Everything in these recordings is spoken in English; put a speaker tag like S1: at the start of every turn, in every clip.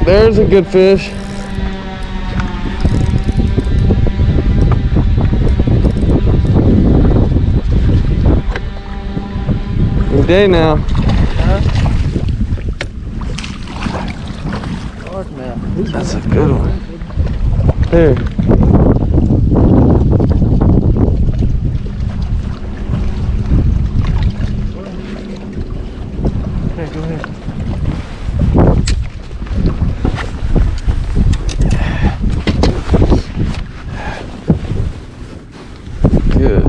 S1: there's a good fish. Good day now. That's a good one. Here.
S2: Okay, go ahead.
S1: Good.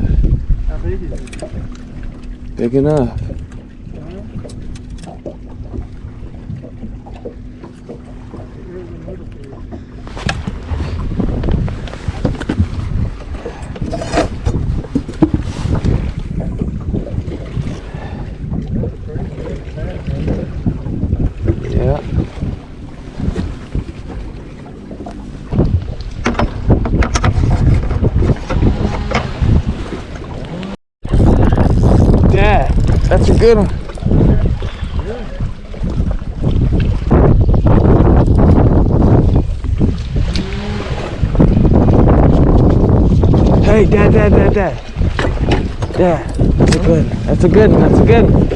S2: How big is it?
S1: Big enough. Yeah. Dad, that's a good one. Hey, Dad. Dad, that's a good one. That's a good one. That's a good one.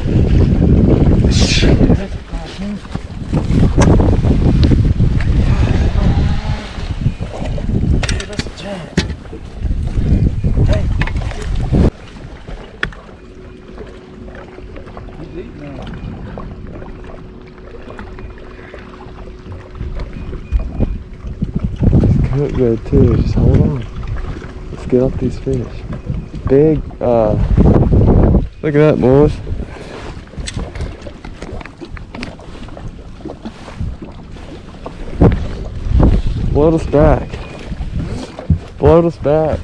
S1: Cook good too. Just hold on. Let's get off these fish. Big. Look at that, boys. Float us back. Float us back.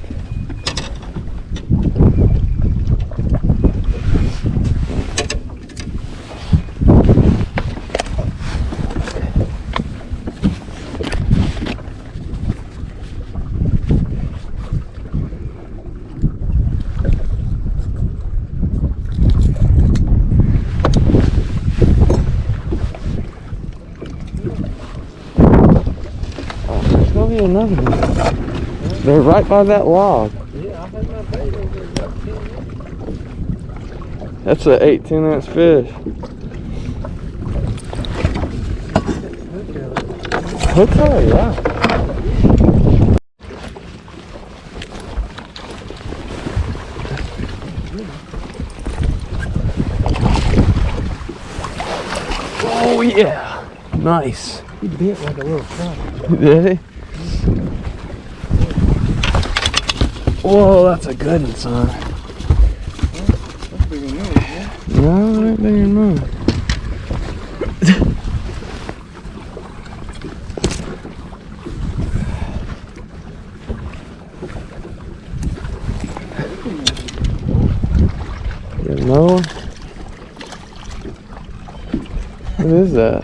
S1: Another one. They're right by that log.
S2: Yeah, I had my bait over there.
S1: That's an 18-ounce fish. Hook color, yeah. Oh yeah, nice.
S2: He bit like a little trout.
S1: Did he? Whoa, that's a good one, son.
S2: That's bigger than yours, yeah?
S1: No, that ain't big than mine. Get another one? What is that?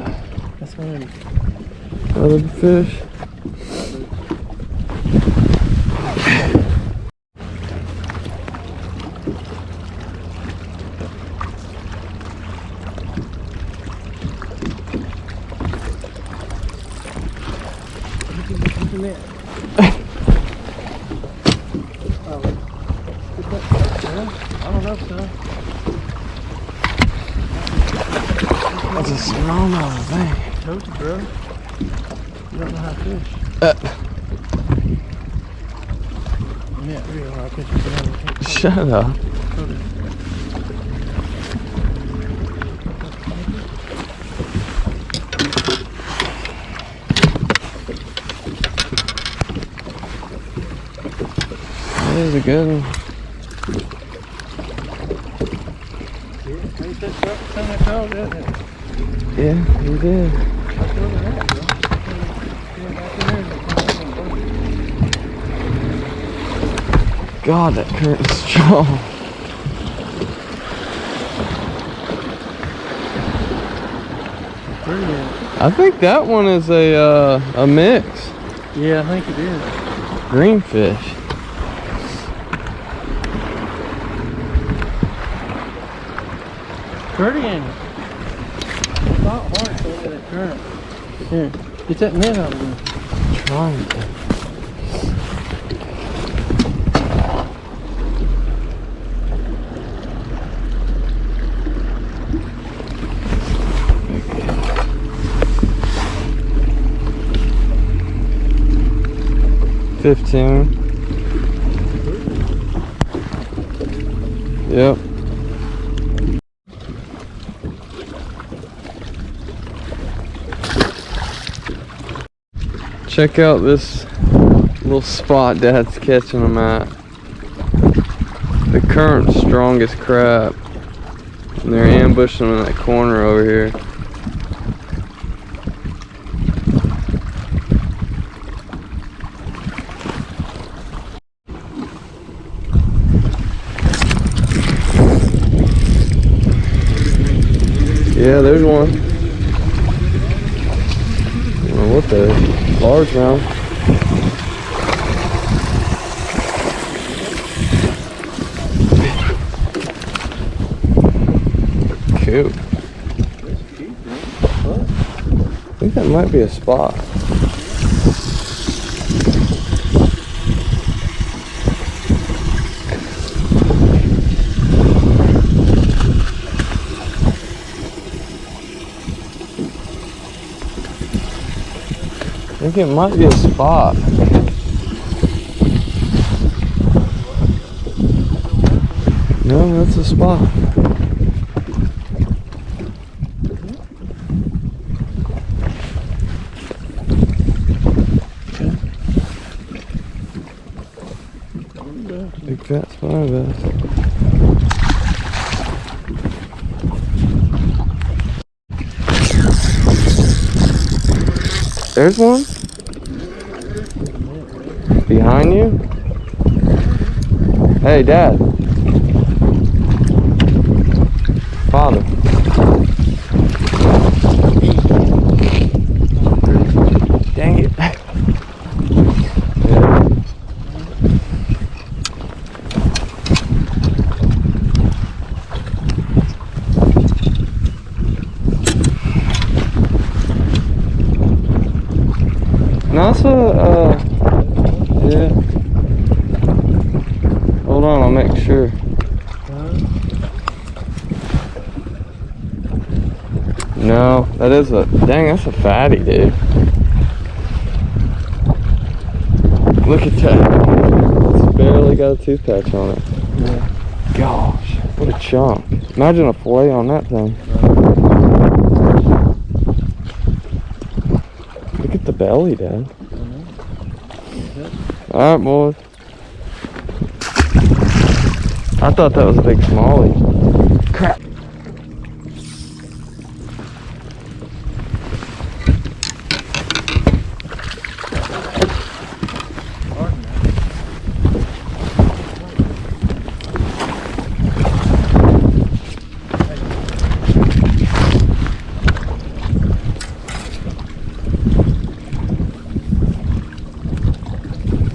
S2: That's one of them.
S1: Another fish?
S2: I don't know, son.
S1: That's a smallmouth thing.
S2: Told you, bro. You don't know how to fish. Yeah, real. I'll catch you another.
S1: Shut up. That is a good one. Yeah, you did. God, that current is strong. I think that one is a mix.
S2: Yeah, I think it is.
S1: Greenfish.
S2: Pretty in it. It's not hard to look at that current. Here. Get that net out of there.
S1: Trying to. $15. Yep. Check out this little spot Dad's catching them at. The current strongest crab. And they're ambushing them in that corner over here. Yeah, there's one. I don't know what that is. Largemouth. Cute. I think that might be a spot. I think it might be a spot. No, that's a spot. Big fat spider bass. There's one. Behind you? Hey, Dad. Father. Dang it. Yeah. NASA, yeah. Hold on, I'll make sure. No, that is a, dang, that's a fatty, dude. Look at that. It's barely got a tooth patch on it.
S2: Yeah.
S1: Gosh, what a chunk. Imagine a fillet on that thing. Look at the belly, Dad. Alright, boys. I thought that was a big smallie. Crap.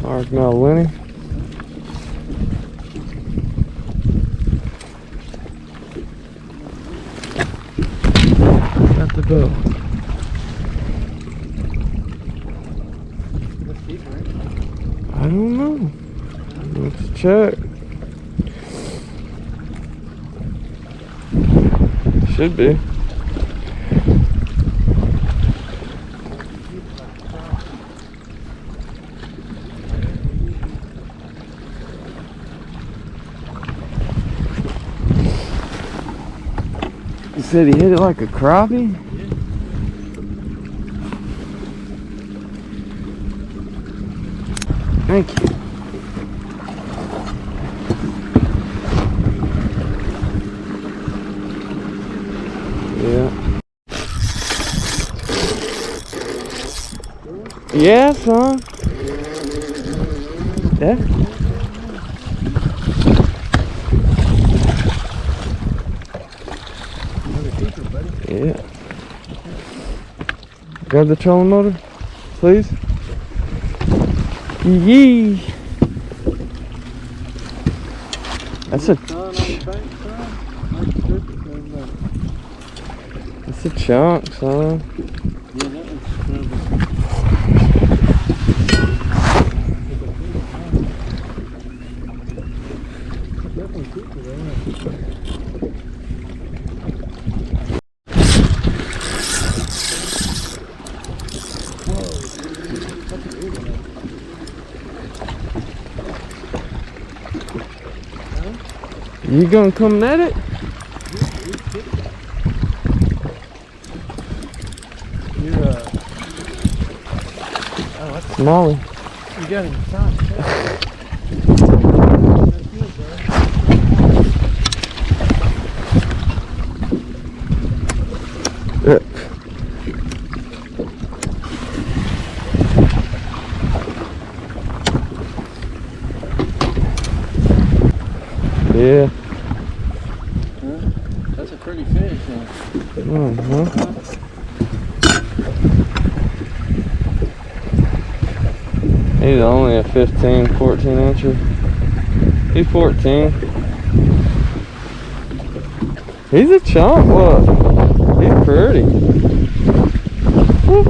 S1: Largemouth Winnie. Got the boat. I don't know. Let's check. Should be. You said he hit it like a crappie? Thank you. Yeah. Yeah, son. Yeah. Yeah. Grab the trolling motor, please. Yee. That's a chunk, son.
S2: Yeah, that was really definitely super though.
S1: You gonna come at it?
S2: You're oh, that's
S1: Molly.
S2: you got him inside. That's good, bro.
S1: Yeah.
S2: That's a pretty fish, huh?
S1: He's only a 15, 14 incher. He's 14. He's a chump, look. He's pretty. Woo.